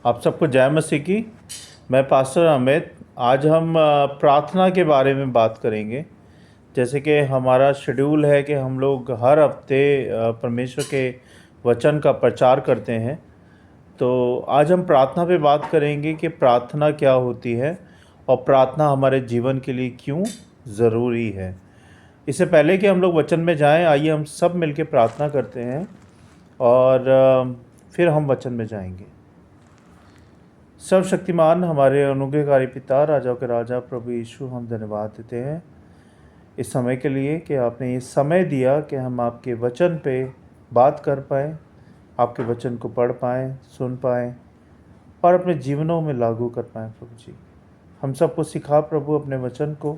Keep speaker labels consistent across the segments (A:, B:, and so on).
A: आप सबको जय मसीह की। मैं पास्टर अमित। आज हम प्रार्थना के बारे में बात करेंगे। जैसे कि हमारा शेड्यूल है कि हम लोग हर हफ्ते परमेश्वर के वचन का प्रचार करते हैं। तो आज हम प्रार्थना पे बात करेंगे कि प्रार्थना क्या होती है और प्रार्थना हमारे जीवन के लिए क्यों ज़रूरी है। इससे पहले कि हम लोग वचन में जाएं, आइए हम सब मिलकर प्रार्थना करते हैं और फिर हम वचन में जाएंगे। सर्वशक्तिमान हमारे अनुग्रहकारी पिता, राजाओं के राजा प्रभु यीशु, हम धन्यवाद देते हैं इस समय के लिए कि आपने ये समय दिया कि हम आपके वचन पे बात कर पाएँ, आपके वचन को पढ़ पाएँ, सुन पाएँ और अपने जीवनों में लागू कर पाएँ। प्रभु जी, हम सबको सिखा प्रभु अपने वचन को,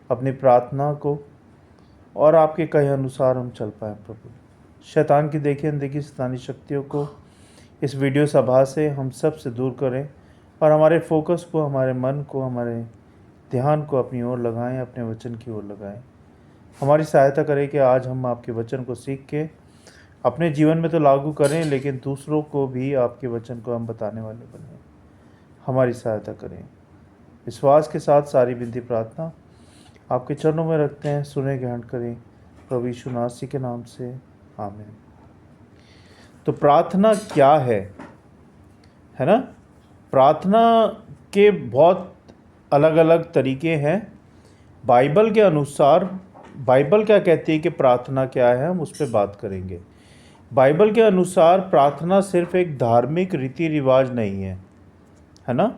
A: अपनी प्रार्थना को, और आपके कहे अनुसार हम चल पाएँ। प्रभु, शैतान की देखी अनदेखी शैतानी शक्तियों को इस वीडियो सभा से हम सब से दूर करें और हमारे फोकस को, हमारे मन को, हमारे ध्यान को अपनी ओर लगाएं, अपने वचन की ओर लगाएं। हमारी सहायता करें कि आज हम आपके वचन को सीख के अपने जीवन में तो लागू करें, लेकिन दूसरों को भी आपके वचन को हम बताने वाले बने। हमारी सहायता करें। विश्वास के साथ सारी विनती प्रार्थना आपके चरणों में रखते हैं, सुने ग्रहण करें प्रभु यीशु मसीह के नाम से, आमीन। तो प्रार्थना क्या है ना? प्रार्थना के बहुत अलग अलग तरीके हैं। बाइबल के अनुसार बाइबल क्या कहती है कि प्रार्थना क्या है, हम उस पर बात करेंगे। बाइबल के अनुसार प्रार्थना सिर्फ एक धार्मिक रीति रिवाज नहीं है ना?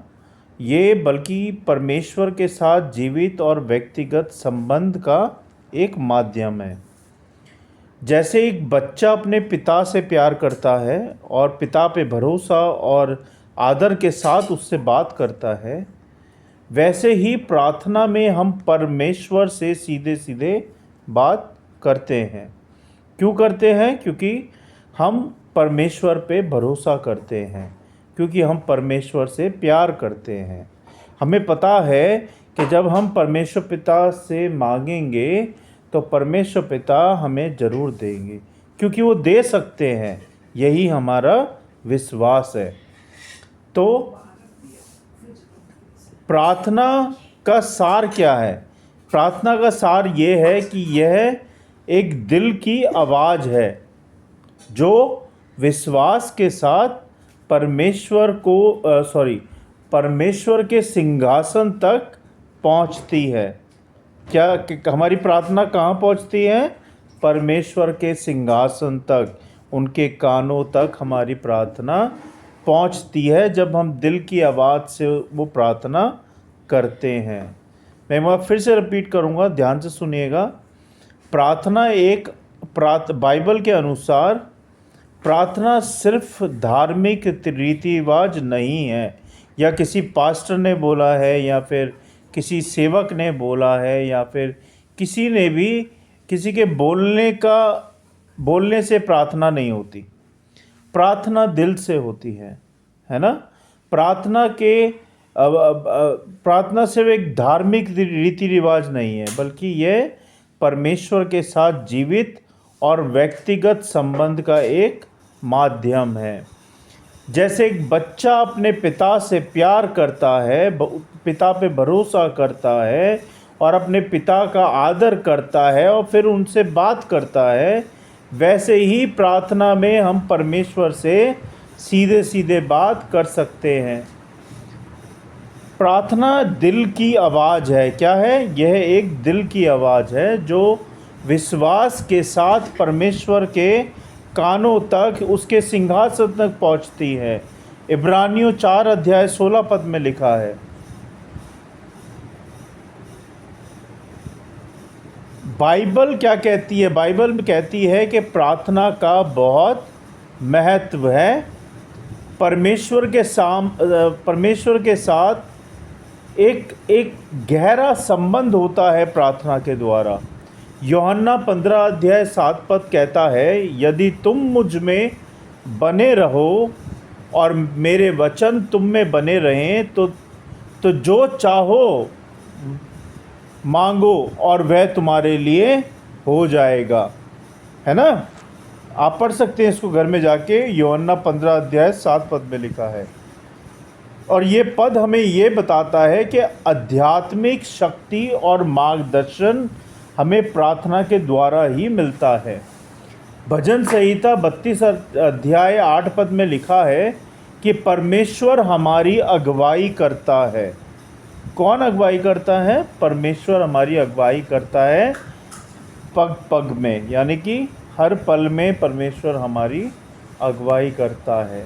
A: ये बल्कि परमेश्वर के साथ जीवित और व्यक्तिगत संबंध का एक माध्यम है। जैसे एक बच्चा अपने पिता से प्यार करता है और पिता पे भरोसा और आदर के साथ उससे बात करता है, वैसे ही प्रार्थना में हम परमेश्वर से सीधे सीधे बात करते हैं। क्यों करते हैं? क्योंकि हम परमेश्वर पे भरोसा करते हैं, क्योंकि हम परमेश्वर से प्यार करते हैं। हमें पता है कि जब हम परमेश्वर पिता से मांगेंगे तो परमेश्वर पिता हमें ज़रूर देंगे, क्योंकि वो दे सकते हैं। यही हमारा विश्वास है। तो प्रार्थना का सार क्या है? प्रार्थना का सार ये है कि यह एक दिल की आवाज़ है जो विश्वास के साथ परमेश्वर के सिंहासन तक पहुंचती है। क्या हमारी प्रार्थना कहाँ पहुंचती है? परमेश्वर के सिंहासन तक, उनके कानों तक हमारी प्रार्थना पहुंचती है जब हम दिल की आवाज़ से वो प्रार्थना करते हैं। मैं एक बार फिर से रिपीट करूंगा, ध्यान से सुनिएगा। बाइबल के अनुसार प्रार्थना सिर्फ धार्मिक रीति रिवाज नहीं है, या किसी पास्टर ने बोला है, या फिर किसी सेवक ने बोला है, या फिर किसी के बोलने से प्रार्थना नहीं होती। प्रार्थना दिल से होती है ना? प्रार्थना सिर्फ एक धार्मिक रीति रिवाज नहीं है, बल्कि यह परमेश्वर के साथ जीवित और व्यक्तिगत संबंध का एक माध्यम है। जैसे एक बच्चा अपने पिता से प्यार करता है, पिता पे भरोसा करता है और अपने पिता का आदर करता है और फिर उनसे बात करता है, वैसे ही प्रार्थना में हम परमेश्वर से सीधे सीधे बात कर सकते हैं। प्रार्थना दिल की आवाज़ है। क्या है? यह एक दिल की आवाज़ है जो विश्वास के साथ परमेश्वर के कानों तक, उसके सिंहासन तक पहुंचती है। इब्रानियों 4 अध्याय 16 पद में लिखा है। बाइबल क्या कहती है? बाइबल में कहती है कि प्रार्थना का बहुत महत्व है। परमेश्वर के साथ एक गहरा संबंध होता है प्रार्थना के द्वारा। यूहन्ना 15 अध्याय 7 पद कहता है, यदि तुम मुझ में बने रहो और मेरे वचन तुम में बने रहें तो जो चाहो मांगो और वह तुम्हारे लिए हो जाएगा। है ना? आप पढ़ सकते हैं इसको घर में जाके। यूहन्ना 15 अध्याय 7 पद में लिखा है। और ये पद हमें ये बताता है कि आध्यात्मिक शक्ति और मार्गदर्शन हमें प्रार्थना के द्वारा ही मिलता है। भजन संहिता 32 अध्याय 8 पद में लिखा है कि परमेश्वर हमारी अगुवाई करता है। कौन अगुवाई करता है? परमेश्वर हमारी अगुवाई करता है पग पग में, यानी कि हर पल में परमेश्वर हमारी अगुवाई करता है।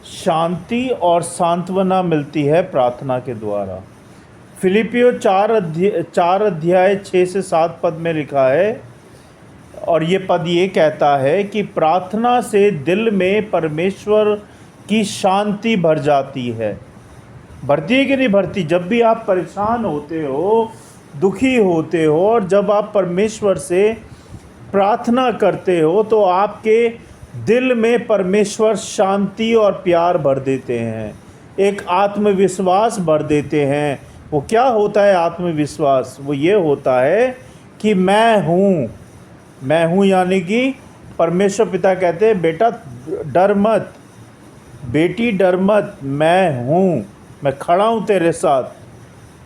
A: शांति और सांत्वना मिलती है प्रार्थना के द्वारा। फिलिपियो 4 अध्याय 6 से 7 पद में लिखा है, और ये पद ये कहता है कि प्रार्थना से दिल में परमेश्वर की शांति भर जाती है। भरती है कि नहीं भरती? जब भी आप परेशान होते हो, दुखी होते हो, और जब आप परमेश्वर से प्रार्थना करते हो तो आपके दिल में परमेश्वर शांति और प्यार भर देते हैं, एक आत्मविश्वास भर देते हैं। वो क्या होता है आत्मविश्वास? वो ये होता है कि मैं हूँ, यानी कि परमेश्वर पिता कहते हैं बेटा डर मत, बेटी डर मत, मैं हूँ, मैं खड़ा हूँ तेरे साथ,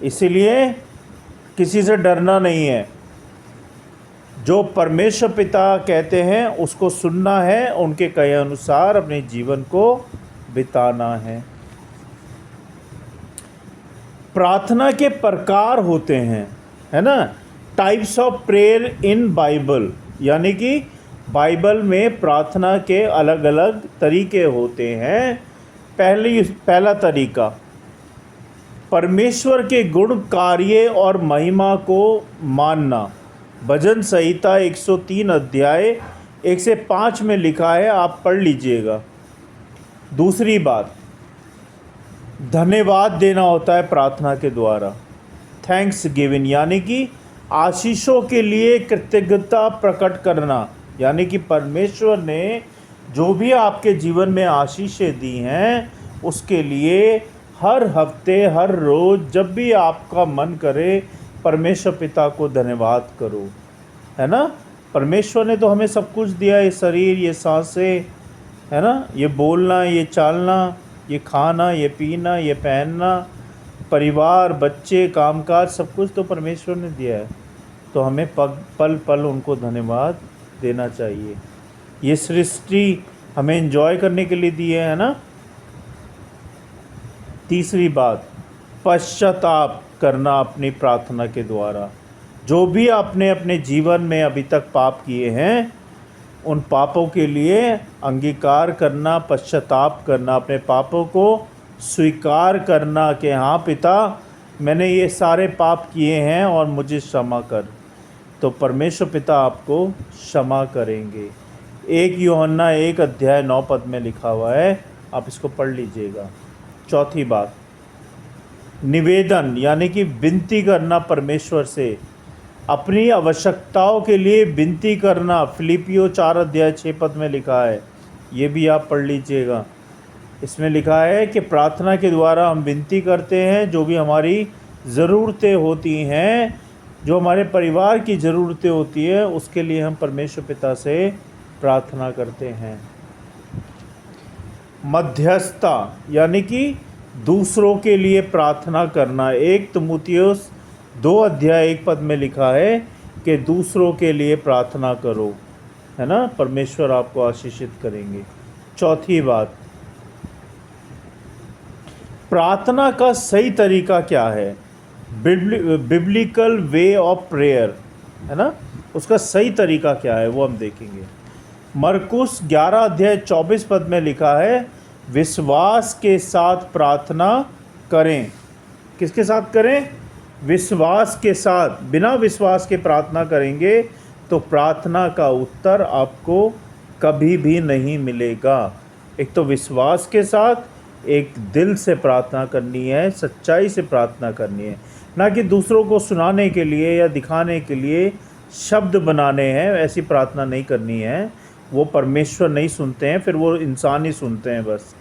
A: इसीलिए किसी से डरना नहीं है। जो परमेश्वर पिता कहते हैं उसको सुनना है, उनके कहे अनुसार अपने जीवन को बिताना है। प्रार्थना के प्रकार होते हैं, है ना? Types of prayer in Bible, यानी कि बाइबल में प्रार्थना के अलग अलग तरीके होते हैं। पहला तरीका, परमेश्वर के गुण, कार्य और महिमा को मानना। भजन संहिता 103 अध्याय 1 से 5 में लिखा है, आप पढ़ लीजिएगा। दूसरी बात, धन्यवाद देना होता है प्रार्थना के द्वारा। थैंक्स गिविंग, यानी कि आशीषों के लिए कृतज्ञता प्रकट करना, यानी कि परमेश्वर ने जो भी आपके जीवन में आशीषें दी हैं उसके लिए हर हफ्ते, हर रोज़, जब भी आपका मन करे परमेश्वर पिता को धन्यवाद करो, है ना? परमेश्वर ने तो हमें सब कुछ दिया, ये शरीर, ये सांसें, है ना, ये बोलना, ये चालना, ये खाना, ये पीना, ये पहनना, परिवार, बच्चे, कामकाज, सब कुछ तो परमेश्वर ने दिया है। तो हमें पल पल उनको धन्यवाद देना चाहिए। ये सृष्टि हमें एंजॉय करने के लिए दी है ना? तीसरी बात, पश्चाताप करना अपनी प्रार्थना के द्वारा। जो भी आपने अपने जीवन में अभी तक पाप किए हैं उन पापों के लिए अंगीकार करना, पश्चाताप करना, अपने पापों को स्वीकार करना कि हाँ पिता, मैंने ये सारे पाप किए हैं और मुझे क्षमा कर। तो परमेश्वर पिता आपको क्षमा करेंगे। 1 यूहन्ना 1 अध्याय 9 पद में लिखा हुआ है, आप इसको पढ़ लीजिएगा। चौथी बात, निवेदन, यानी कि विनती करना परमेश्वर से, अपनी आवश्यकताओं के लिए विनती करना। फिलिपियो 4 अध्याय 6 पद में लिखा है, ये भी आप पढ़ लीजिएगा। इसमें लिखा है कि प्रार्थना के द्वारा हम विनती करते हैं, जो भी हमारी ज़रूरतें होती हैं, जो हमारे परिवार की ज़रूरतें होती है, उसके लिए हम परमेश्वर पिता से प्रार्थना करते हैं। मध्यस्थता, यानी कि दूसरों के लिए प्रार्थना करना। 1 तीमुथियुस 2 अध्याय 1 पद में लिखा है कि दूसरों के लिए प्रार्थना करो, है ना? परमेश्वर आपको आशीषित करेंगे। चौथी बात, प्रार्थना का सही तरीका क्या है? बिब्लिकल वे ऑफ प्रेयर, है ना? उसका सही तरीका क्या है वो हम देखेंगे। मरकुस 11 अध्याय 24 पद में लिखा है, विश्वास के साथ प्रार्थना करें। किसके साथ करें? विश्वास के साथ। बिना विश्वास के प्रार्थना करेंगे तो प्रार्थना का उत्तर आपको कभी भी नहीं मिलेगा। एक तो विश्वास के साथ, एक दिल से प्रार्थना करनी है, सच्चाई से प्रार्थना करनी है, ना कि दूसरों को सुनाने के लिए या दिखाने के लिए शब्द बनाने हैं। ऐसी प्रार्थना नहीं करनी है, वो परमेश्वर नहीं सुनते हैं, फिर वो इंसान ही सुनते हैं बस।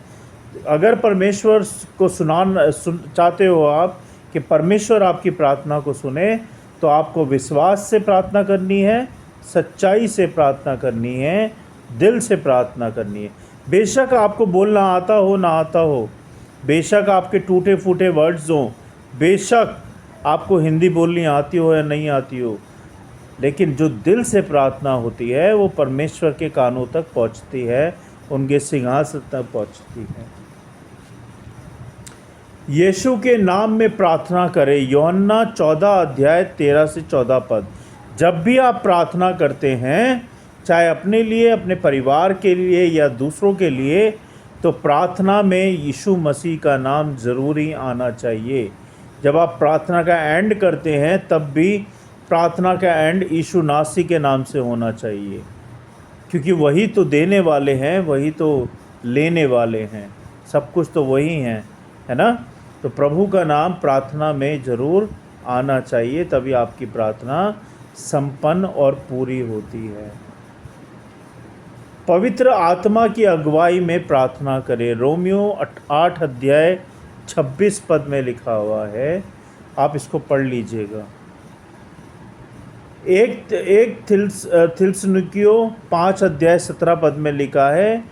A: अगर परमेश्वर को चाहते हो आप कि परमेश्वर आपकी प्रार्थना को सुने, तो आपको विश्वास से प्रार्थना करनी है, सच्चाई से प्रार्थना करनी है, दिल से प्रार्थना करनी है। बेशक आपको बोलना आता हो ना आता हो, बेशक आपके टूटे फूटे वर्ड्स हों, बेशक आपको हिंदी बोलनी आती हो या नहीं आती हो, लेकिन जो दिल से प्रार्थना होती है वो परमेश्वर के कानों तक पहुंचती है, उनके सिंहासन तक पहुंचती है। यीशु के नाम में प्रार्थना करें। यूहन्ना 14 अध्याय 13 से 14 पद। जब भी आप प्रार्थना करते हैं, चाहे अपने लिए, अपने परिवार के लिए या दूसरों के लिए, तो प्रार्थना में यीशु मसीह का नाम ज़रूरी आना चाहिए। जब आप प्रार्थना का एंड करते हैं तब भी प्रार्थना का एंड यीशु नासी के नाम से होना चाहिए, क्योंकि वही तो देने वाले हैं, वही तो लेने वाले हैं, सब कुछ तो वही हैं, है ना। तो प्रभु का नाम प्रार्थना में ज़रूर आना चाहिए, तभी आपकी प्रार्थना संपन्न और पूरी होती है। पवित्र आत्मा की अगुवाई में प्रार्थना करें। रोमियो 8 अध्याय 26 पद में लिखा हुआ है, आप इसको पढ़ लीजिएगा। एक थिस्सलुनीकियों 5 अध्याय 17 पद में लिखा है,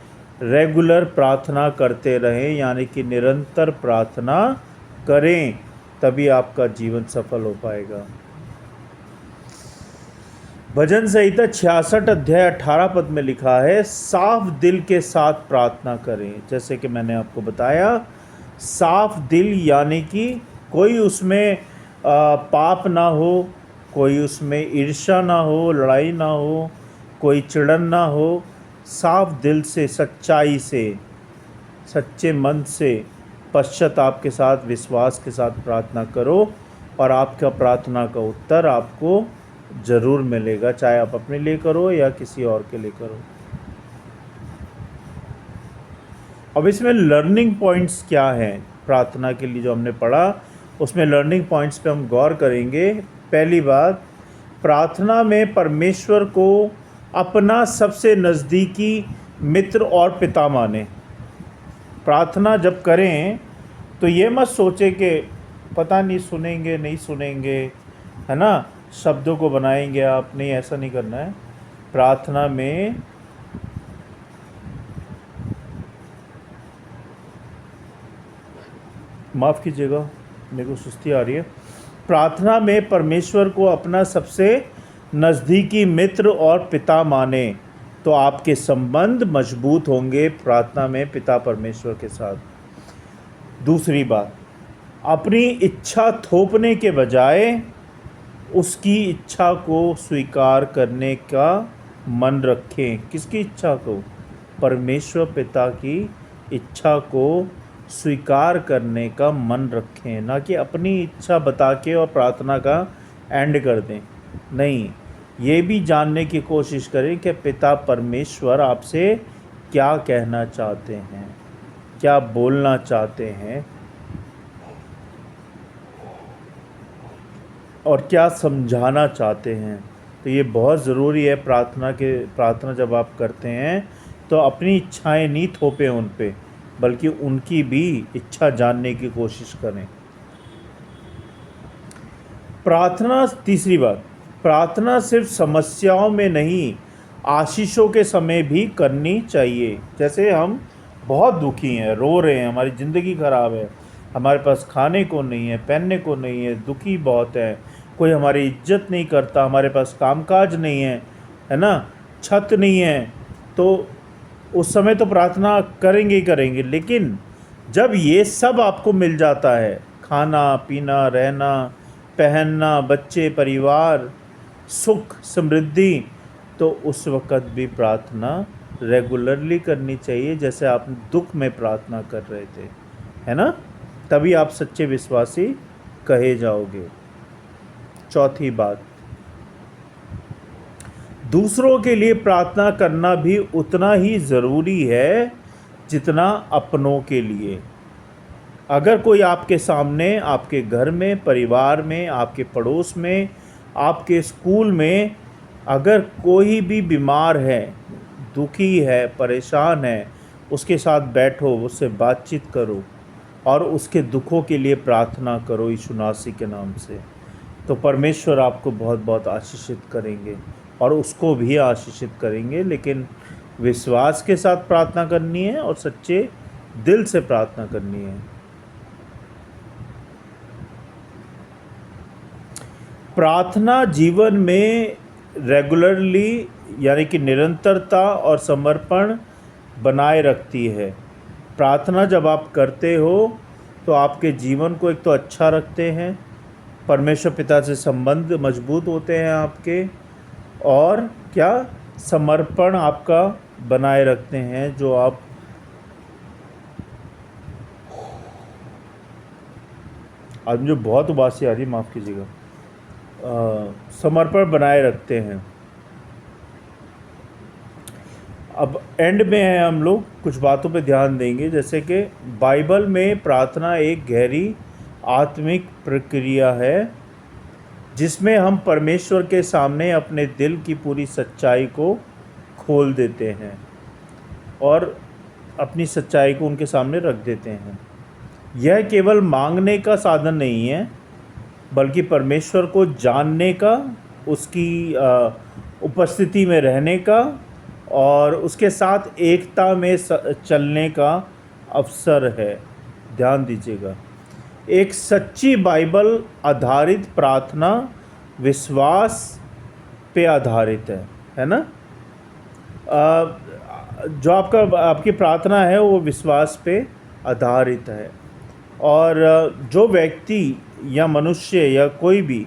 A: रेगुलर प्रार्थना करते रहें, यानी कि निरंतर प्रार्थना करें, तभी आपका जीवन सफल हो पाएगा। भजन संहिता 66 अध्याय 18 पद में लिखा है, साफ दिल के साथ प्रार्थना करें। जैसे कि मैंने आपको बताया, साफ दिल यानी कि कोई उसमें पाप ना हो, कोई उसमें ईर्ष्या ना हो, लड़ाई ना हो, कोई चिड़न ना हो। साफ दिल से, सच्चाई से, सच्चे मन से, पश्चाताप के साथ, विश्वास के साथ प्रार्थना करो, और आपका प्रार्थना का उत्तर आपको ज़रूर मिलेगा, चाहे आप अपने लिए करो या किसी और के लिए करो। अब इसमें लर्निंग पॉइंट्स क्या हैं प्रार्थना के लिए जो हमने पढ़ा, उसमें लर्निंग पॉइंट्स पे हम गौर करेंगे। पहली बात, प्रार्थना में परमेश्वर को अपना सबसे नज़दीकी मित्र और पिता माने। प्रार्थना जब करें तो ये मत सोचे कि पता नहीं सुनेंगे नहीं सुनेंगे, है ना, शब्दों को बनाएंगे आप, नहीं, ऐसा नहीं करना है। प्रार्थना में माफ़ कीजिएगा, मेरे को सुस्ती आ रही है। प्रार्थना में परमेश्वर को अपना सबसे नज़दीकी मित्र और पिता माने, तो आपके संबंध मजबूत होंगे प्रार्थना में पिता परमेश्वर के साथ। दूसरी बात, अपनी इच्छा थोपने के बजाय उसकी इच्छा को स्वीकार करने का मन रखें। किसकी इच्छा को? परमेश्वर पिता की इच्छा को स्वीकार करने का मन रखें, ना कि अपनी इच्छा बता के और प्रार्थना का एंड कर दें। नहीं, ये भी जानने की कोशिश करें कि पिता परमेश्वर आपसे क्या कहना चाहते हैं, क्या बोलना चाहते हैं और क्या समझाना चाहते हैं। तो ये बहुत ज़रूरी है प्रार्थना जब आप करते हैं तो अपनी इच्छाएं नहीं थोपें उन पे, बल्कि उनकी भी इच्छा जानने की कोशिश करें। प्रार्थना, तीसरी बात, प्रार्थना सिर्फ समस्याओं में नहीं, आशीषों के समय भी करनी चाहिए। जैसे हम बहुत दुखी हैं, रो रहे हैं, हमारी ज़िंदगी ख़राब है, हमारे पास खाने को नहीं है, पहनने को नहीं है, दुखी बहुत है, कोई हमारी इज्जत नहीं करता, हमारे पास कामकाज नहीं है ना, छत नहीं है, तो उस समय तो प्रार्थना करेंगे ही करेंगे। लेकिन जब ये सब आपको मिल जाता है, खाना पीना, रहना, पहनना, बच्चे, परिवार, सुख, समृद्धि, तो उस वक़्त भी प्रार्थना रेगुलरली करनी चाहिए, जैसे आप दुख में प्रार्थना कर रहे थे, है ना। तभी आप सच्चे विश्वासी कहे जाओगे। चौथी बात, दूसरों के लिए प्रार्थना करना भी उतना ही ज़रूरी है जितना अपनों के लिए। अगर कोई आपके सामने, आपके घर में, परिवार में, आपके पड़ोस में, आपके स्कूल में अगर कोई भी बीमार है, दुखी है, परेशान है, उसके साथ बैठो, उससे बातचीत करो और उसके दुखों के लिए प्रार्थना करो यीशु नासी के नाम से, तो परमेश्वर आपको बहुत बहुत आशीषित करेंगे और उसको भी आशीषित करेंगे। लेकिन विश्वास के साथ प्रार्थना करनी है और सच्चे दिल से प्रार्थना करनी है। प्रार्थना जीवन में रेगुलरली यानी कि निरंतरता और समर्पण बनाए रखती है। प्रार्थना जब आप करते हो तो आपके जीवन को एक तो अच्छा रखते हैं, परमेश्वर पिता से संबंध मजबूत होते हैं आपके, और क्या समर्पण आपका बनाए रखते हैं। जो आप आज मुझे बहुत उबासी आ रही है, माफ़ कीजिएगा। समर्पण बनाए रखते हैं। अब एंड में है, हम लोग कुछ बातों पे ध्यान देंगे, जैसे कि बाइबल में प्रार्थना एक गहरी आत्मिक प्रक्रिया है जिसमें हम परमेश्वर के सामने अपने दिल की पूरी सच्चाई को खोल देते हैं और अपनी सच्चाई को उनके सामने रख देते हैं। यह केवल मांगने का साधन नहीं है, बल्कि परमेश्वर को जानने का, उसकी उपस्थिति में रहने का और उसके साथ एकता में चलने का अवसर है। ध्यान दीजिएगा, एक सच्ची बाइबल आधारित प्रार्थना विश्वास पे आधारित है ना। जो आपकी प्रार्थना है वो विश्वास पे आधारित है। और जो व्यक्ति या मनुष्य या कोई भी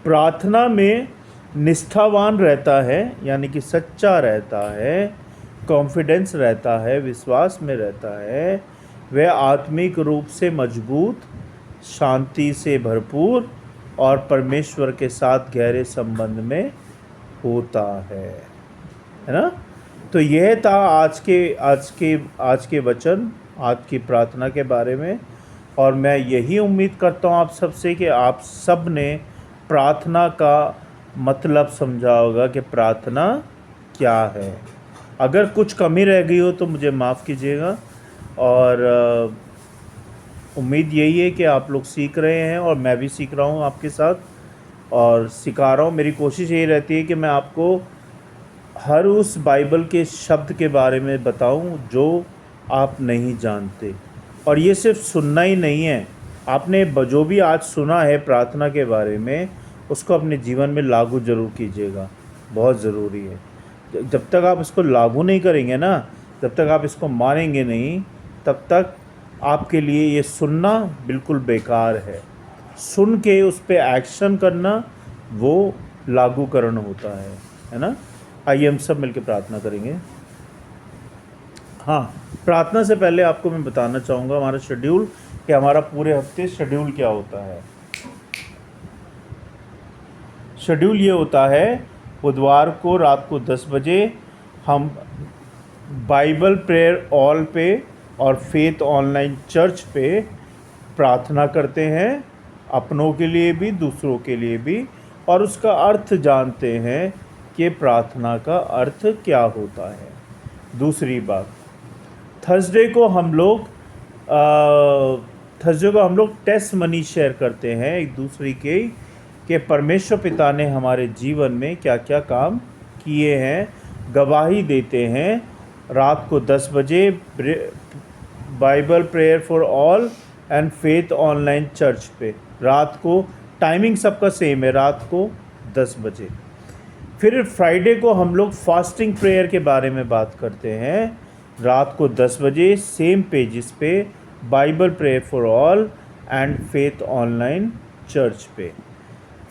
A: प्रार्थना में निष्ठावान रहता है, यानी कि सच्चा रहता है, कॉन्फिडेंस रहता है, विश्वास में रहता है, वह आत्मिक रूप से मजबूत, शांति से भरपूर और परमेश्वर के साथ गहरे संबंध में होता है ना। तो यह था आज के वचन, आज की प्रार्थना के बारे में। और मैं यही उम्मीद करता हूँ आप सबसे कि आप सब ने प्रार्थना का मतलब समझा होगा कि प्रार्थना क्या है। अगर कुछ कमी रह गई हो तो मुझे माफ़ कीजिएगा। और उम्मीद यही है कि आप लोग सीख रहे हैं और मैं भी सीख रहा हूँ आपके साथ और सिखा रहा हूँ। मेरी कोशिश यही रहती है कि मैं आपको हर उस बाइबल के शब्द के बारे में बताऊं जो आप नहीं जानते। और ये सिर्फ सुनना ही नहीं है, आपने जो भी आज सुना है प्रार्थना के बारे में उसको अपने जीवन में लागू ज़रूर कीजिएगा, बहुत ज़रूरी है। जब तक आप इसको लागू नहीं करेंगे ना, जब तक आप इसको मानेंगे नहीं, तब तक आपके लिए ये सुनना बिल्कुल बेकार है। सुन के उस पर एक्शन करना वो लागूकरण होता है ना। आइए हम सब मिलकर प्रार्थना करेंगे। हाँ, प्रार्थना से पहले आपको मैं बताना चाहूँगा हमारा शेड्यूल, कि हमारा पूरे हफ्ते शेड्यूल क्या होता है। शेड्यूल ये होता है, बुधवार को रात को 10 बजे हम बाइबल प्रेयर ऑल पे और फेथ ऑनलाइन चर्च पे प्रार्थना करते हैं, अपनों के लिए भी दूसरों के लिए भी, और उसका अर्थ जानते हैं कि प्रार्थना का अर्थ क्या होता है। दूसरी बात, थर्सडे को हम लोग टेस्ट मनी शेयर करते हैं एक दूसरे के, कि परमेश्वर पिता ने हमारे जीवन में क्या क्या काम किए हैं, गवाही देते हैं। रात को 10 बजे Bible prayer for all and faith online church पे, रात को टाइमिंग सबका सेम है, रात को 10 बजे। फिर फ्राइडे को हम लोग फास्टिंग प्रेयर के बारे में बात करते हैं, रात को 10 बजे सेम पेजेस पे Bible prayer for all and faith online church पे।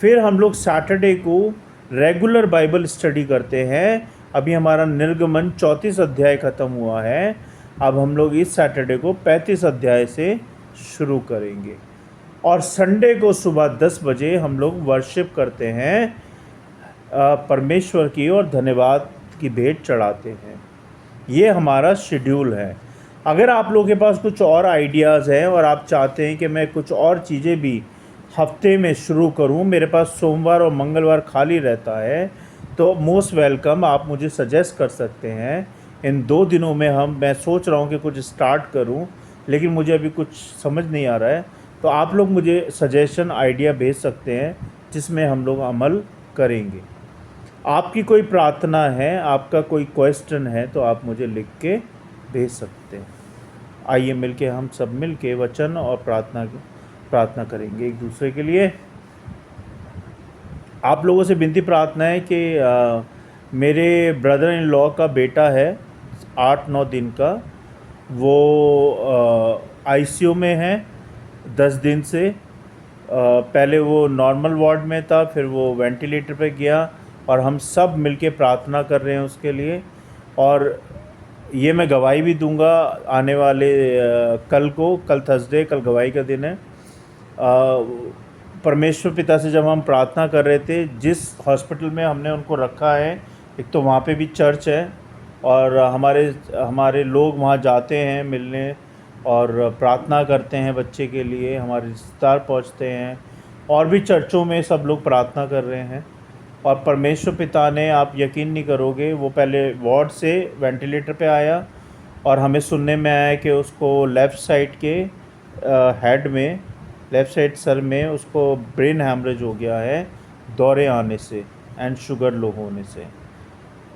A: फिर हम लोग सैटरडे को रेगुलर बाइबल स्टडी करते हैं। अभी हमारा निर्गमन 34 अध्याय ख़त्म हुआ है, अब हम लोग इस सैटरडे को 35 अध्याय से शुरू करेंगे। और संडे को सुबह 10 बजे हम लोग वर्शिप करते हैं परमेश्वर की और धन्यवाद की भेंट चढ़ाते हैं। ये हमारा शेड्यूल है। अगर आप लोगों के पास कुछ और आइडियाज़ हैं और आप चाहते हैं कि मैं कुछ और चीज़ें भी हफ्ते में शुरू करूं, मेरे पास सोमवार और मंगलवार खाली रहता है, तो मोस्ट वेलकम, आप मुझे सजेस्ट कर सकते हैं। इन 2 दिनों में मैं सोच रहा हूं कि कुछ स्टार्ट करूं, लेकिन मुझे अभी कुछ समझ नहीं आ रहा है। तो आप लोग मुझे सजेशन आइडिया भेज सकते हैं जिसमें हम लोग अमल करेंगे। आपकी कोई प्रार्थना है, आपका कोई क्वेश्चन है, तो आप मुझे लिख के भेज सकते हैं। आइए मिलके हम सब मिलके वचन और प्रार्थना करेंगे एक दूसरे के लिए। आप लोगों से विनती प्रार्थना है कि मेरे ब्रदर इन लॉ का बेटा है 8-9 दिन का, वो आईसीयू में है 10 दिन से। पहले वो नॉर्मल वार्ड में था, फिर वो वेंटिलेटर पे गया, और हम सब मिलके प्रार्थना कर रहे हैं उसके लिए। और ये मैं गवाही भी दूंगा आने वाले कल थर्सडे, कल गवाही का दिन है। परमेश्वर पिता से जब हम प्रार्थना कर रहे थे, जिस हॉस्पिटल में हमने उनको रखा है, एक तो वहाँ पे भी चर्च है, और हमारे लोग वहाँ जाते हैं मिलने और प्रार्थना करते हैं बच्चे के लिए, हमारे रिश्तेदार पहुँचते हैं, और भी चर्चों में सब लोग प्रार्थना कर रहे हैं। और परमेश्वर पिता ने, आप यकीन नहीं करोगे, वो पहले वार्ड से वेंटिलेटर पे आया, और हमें सुनने में आया कि उसको लेफ़्ट साइड के हेड में, लेफ़्ट साइड सर में उसको ब्रेन हैमरेज हो गया है दौरे आने से एंड शुगर लो होने से।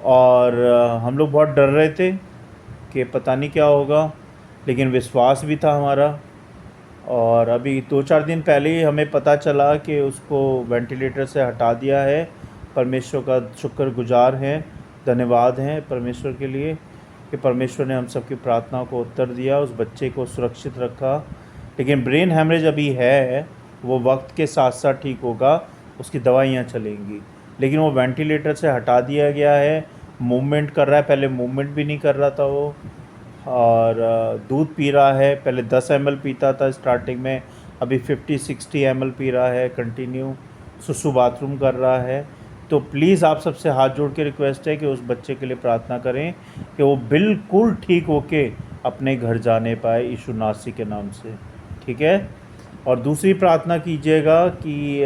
A: और हम लोग बहुत डर रहे थे कि पता नहीं क्या होगा, लेकिन विश्वास भी था हमारा। और अभी 2-4 दिन पहले ही हमें पता चला कि उसको वेंटिलेटर से हटा दिया है। परमेश्वर का शुक्रगुजार हैं, धन्यवाद हैं परमेश्वर के लिए कि परमेश्वर ने हम सबकी प्रार्थना को उत्तर दिया, उस बच्चे को सुरक्षित रखा। लेकिन ब्रेन हैमरेज अभी है, वो वक्त के साथ साथ ठीक होगा, उसकी दवाइयाँ चलेंगी, लेकिन वो वेंटिलेटर से हटा दिया गया है। मूवमेंट कर रहा है, पहले मूवमेंट भी नहीं कर रहा था वो, और दूध पी रहा है। पहले 10 ml पीता था स्टार्टिंग में, अभी 50-60 ml पी रहा है कंटिन्यू। सुसु बाथरूम कर रहा है। तो प्लीज़ आप सबसे हाथ जोड़ के रिक्वेस्ट है कि उस बच्चे के लिए प्रार्थना करें कि वो बिल्कुल ठीक होके अपने घर जाने पाए यीशु नासी के नाम से, ठीक है। और दूसरी प्रार्थना कीजिएगा कि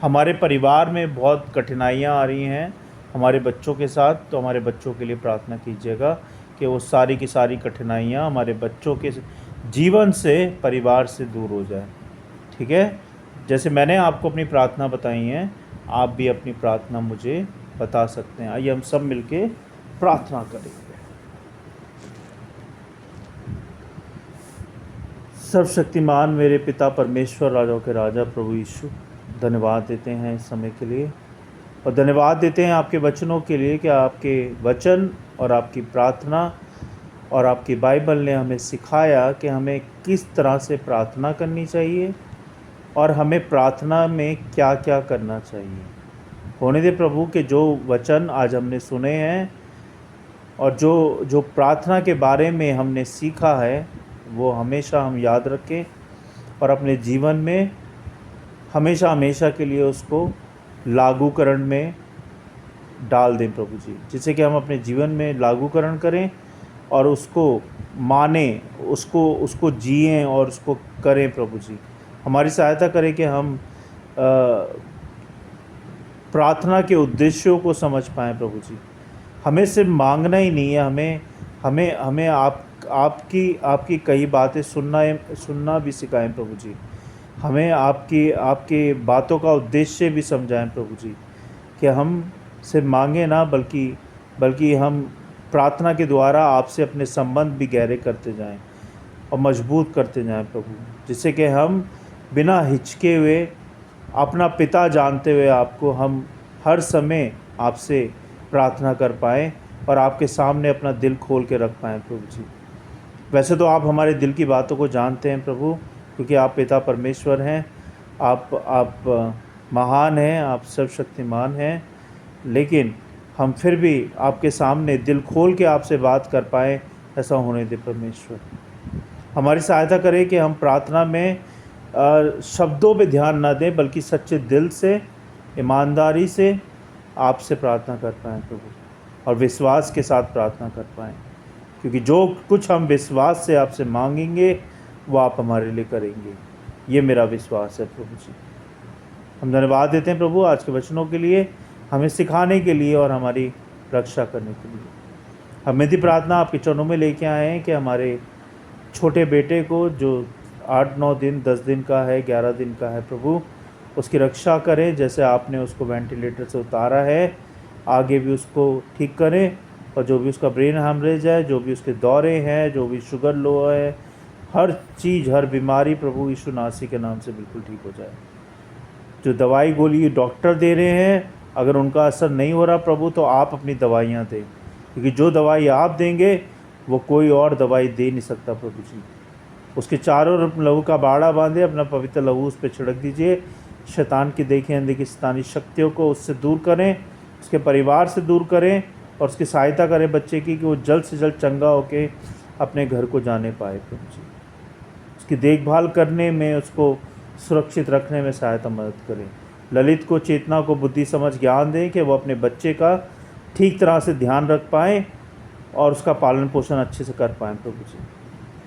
A: हमारे परिवार में बहुत कठिनाइयाँ आ रही हैं हमारे बच्चों के साथ, तो हमारे बच्चों के लिए प्रार्थना कीजिएगा कि वो सारी की सारी कठिनाइयाँ हमारे बच्चों के जीवन से, परिवार से दूर हो जाए, ठीक है। जैसे मैंने आपको अपनी प्रार्थना बताई हैं, आप भी अपनी प्रार्थना मुझे बता सकते हैं। आइए हम सब मिलके प्रार्थना करेंगे। सर्वशक्तिमान मेरे पिता परमेश्वर, राजाओं के राजा, प्रभु यीशु, धन्यवाद देते हैं इस समय के लिए, और धन्यवाद देते हैं आपके वचनों के लिए कि आपके वचन और आपकी प्रार्थना और आपकी बाइबल ने हमें सिखाया कि हमें किस तरह से प्रार्थना करनी चाहिए और हमें प्रार्थना में क्या क्या करना चाहिए। होने दे प्रभु कि जो वचन आज हमने सुने हैं और जो प्रार्थना के बारे में हमने सीखा है, वो हमेशा हम याद रखें और अपने जीवन में हमेशा हमेशा के लिए उसको लागूकरण में डाल दें प्रभु जी, जिससे कि हम अपने जीवन में लागूकरण करें और उसको माने, उसको जिएं और उसको करें प्रभु जी। हमारी सहायता करें कि हम प्रार्थना के उद्देश्यों को समझ पाएँ प्रभु जी। हमें सिर्फ मांगना ही नहीं है, हमें आपकी कई बातें सुनना भी सिखाएं प्रभु जी। हमें आपकी बातों का उद्देश्य भी समझाएं प्रभु जी, कि हम सिर्फ मांगे ना, बल्कि हम प्रार्थना के द्वारा आपसे अपने संबंध भी गहरे करते जाएं और मजबूत करते जाएं प्रभु, जिससे कि हम बिना हिचके हुए, अपना पिता जानते हुए आपको, हम हर समय आपसे प्रार्थना कर पाएँ और आपके सामने अपना दिल खोल के रख पाएँ प्रभु जी। वैसे तो आप हमारे दिल की बातों को जानते हैं प्रभु, क्योंकि आप पिता परमेश्वर हैं, आप महान हैं, आप सर्वशक्तिमान हैं, लेकिन हम फिर भी आपके सामने दिल खोल के आपसे बात कर पाएँ, ऐसा होने दे परमेश्वर। हमारी सहायता करें कि हम प्रार्थना में शब्दों पे ध्यान ना दें, बल्कि सच्चे दिल से, ईमानदारी से आपसे प्रार्थना कर पाएँ प्रभु, और विश्वास के साथ प्रार्थना कर पाएँ, क्योंकि जो कुछ हम विश्वास से आपसे मांगेंगे वो आप हमारे लिए करेंगे। ये मेरा विश्वास है प्रभु जी। हम धन्यवाद देते हैं प्रभु आज के वचनों के लिए, हमें सिखाने के लिए और हमारी रक्षा करने के लिए। हम यदि प्रार्थना आपके चरणों में लेके आए हैं कि हमारे छोटे बेटे को, जो 8-9 दिन, 10 दिन का है, 11 दिन का है प्रभु, उसकी रक्षा करें। जैसे आपने उसको वेंटिलेटर से उतारा है, आगे भी उसको ठीक करें और जो भी उसका ब्रेन हैमरेज है, जो भी उसके दौरे हैं, जो भी शुगर लो है, हर चीज़, हर बीमारी प्रभु यीशु नासी के नाम से बिल्कुल ठीक हो जाए। जो दवाई गोली डॉक्टर दे रहे हैं, अगर उनका असर नहीं हो रहा प्रभु, तो आप अपनी दवाइयाँ दें, क्योंकि जो दवाई आप देंगे वो कोई और दवाई दे नहीं सकता प्रभु जी। उसके चारों लहू का बाड़ा बांधे, अपना पवित्र लहू उस पर छिड़क दीजिए। शैतान की देखी अनदेखी शैतानी शक्तियों को उससे दूर करें, उसके परिवार से दूर करें, और उसकी सहायता करें बच्चे की, कि वो जल्द से जल्द चंगा होके अपने घर को जाने पाए प्रभु जी। उसकी देखभाल करने में, उसको सुरक्षित रखने में सहायता मदद करें। ललित को चेतना को बुद्धि समझ ज्ञान दें कि वो अपने बच्चे का ठीक तरह से ध्यान रख पाएँ और उसका पालन पोषण अच्छे से कर पाएँ प्रभु जी।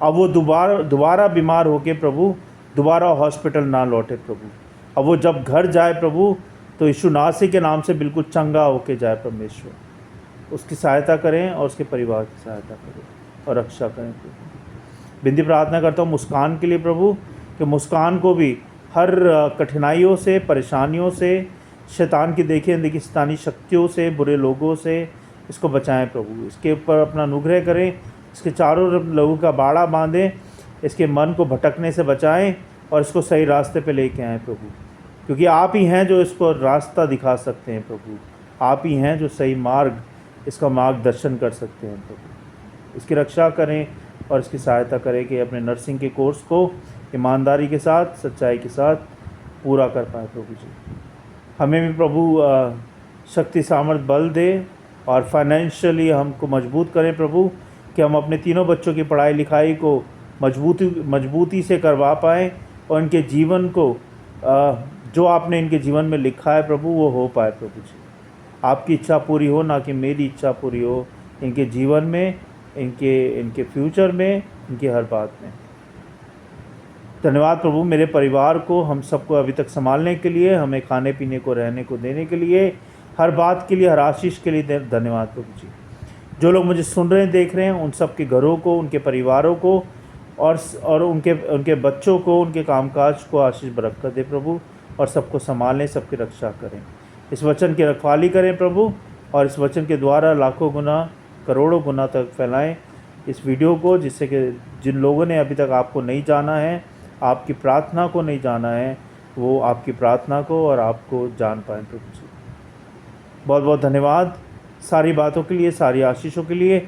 A: अब वो दोबारा बीमार होके प्रभु दोबारा हॉस्पिटल ना लौटे प्रभु। अब वो जब घर जाए प्रभु, तो यीशु नासी के नाम से बिल्कुल चंगा होके जाए परमेश्वर। उसकी सहायता करें और उसके परिवार की सहायता करें और रक्षा करें प्रभु। विनती प्रार्थना करता हूँ मुस्कान के लिए प्रभु, कि मुस्कान को भी हर कठिनाइयों से, परेशानियों से, शैतान की देखी अनदेखी शैतानी शक्तियों से, बुरे लोगों से इसको बचाएं प्रभु। इसके ऊपर अपना अनुग्रह करें, इसके चारों लहू का बाड़ा बांधें, इसके मन को भटकने से बचाएं और इसको सही रास्ते पे लेके आएँ प्रभु, क्योंकि आप ही हैं जो इसको रास्ता दिखा सकते हैं प्रभु। आप ही हैं जो सही मार्ग, इसका मार्गदर्शन कर सकते हैं प्रभु। इसकी रक्षा करें और इसकी सहायता करें कि अपने नर्सिंग के कोर्स को ईमानदारी के साथ, सच्चाई के साथ पूरा कर पाए प्रभु जी। हमें भी प्रभु शक्ति सामर्थ्य बल दे और फाइनेंशियली हमको मजबूत करें प्रभु, कि हम अपने तीनों बच्चों की पढ़ाई लिखाई को मजबूती से करवा पाएँ और इनके जीवन को जो आपने इनके जीवन में लिखा है प्रभु वो हो पाए प्रभु जी। आपकी इच्छा पूरी हो, ना कि मेरी इच्छा पूरी हो इनके जीवन में, इनके फ्यूचर में, इनकी हर बात में। धन्यवाद प्रभु मेरे परिवार को, हम सबको अभी तक संभालने के लिए, हमें खाने पीने को, रहने को देने के लिए, हर बात के लिए, हर आशीष के लिए धन्यवाद प्रभु जी। जो लोग मुझे सुन रहे हैं, देख रहे हैं, उन सब के घरों को, उनके परिवारों को और उनके बच्चों को, उनके कामकाज को आशीष बरकत दे प्रभु, और सबको संभालें, सबकी रक्षा करें। इस वचन की रखवाली करें प्रभु, और इस वचन के द्वारा लाखों गुना, करोड़ों गुना तक फैलाएं इस वीडियो को, जिससे कि जिन लोगों ने अभी तक आपको नहीं जाना है, आपकी प्रार्थना को नहीं जाना है, वो आपकी प्रार्थना को और आपको जान पाएँ प्रभु जी। बहुत बहुत धन्यवाद सारी बातों के लिए, सारी आशीषों के लिए।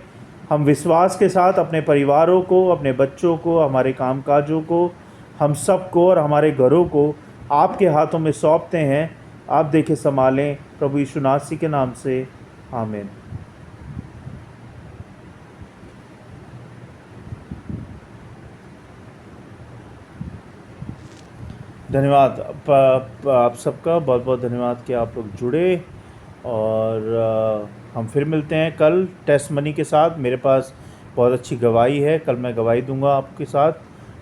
A: हम विश्वास के साथ अपने परिवारों को, अपने बच्चों को, हमारे कामकाजों को, हम सब को और हमारे घरों को आपके हाथों में सौंपते हैं। आप देखें, संभालें प्रभु यीशु नासी के नाम से, आमीन। धन्यवाद आप सबका, बहुत बहुत धन्यवाद कि आप लोग जुड़े, और हम फिर मिलते हैं कल टेस्ट मनी के साथ। मेरे पास बहुत अच्छी गवाही है, कल मैं गवाही दूंगा आपके साथ,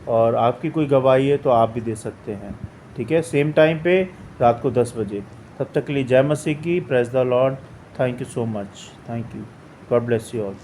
A: और आपकी कोई गवाही है तो आप भी दे सकते हैं, ठीक है, सेम टाइम पे रात को 10 बजे। तब तक के लिए जय मसीह की, praise the Lord, thank you so much, thank you, God bless you all.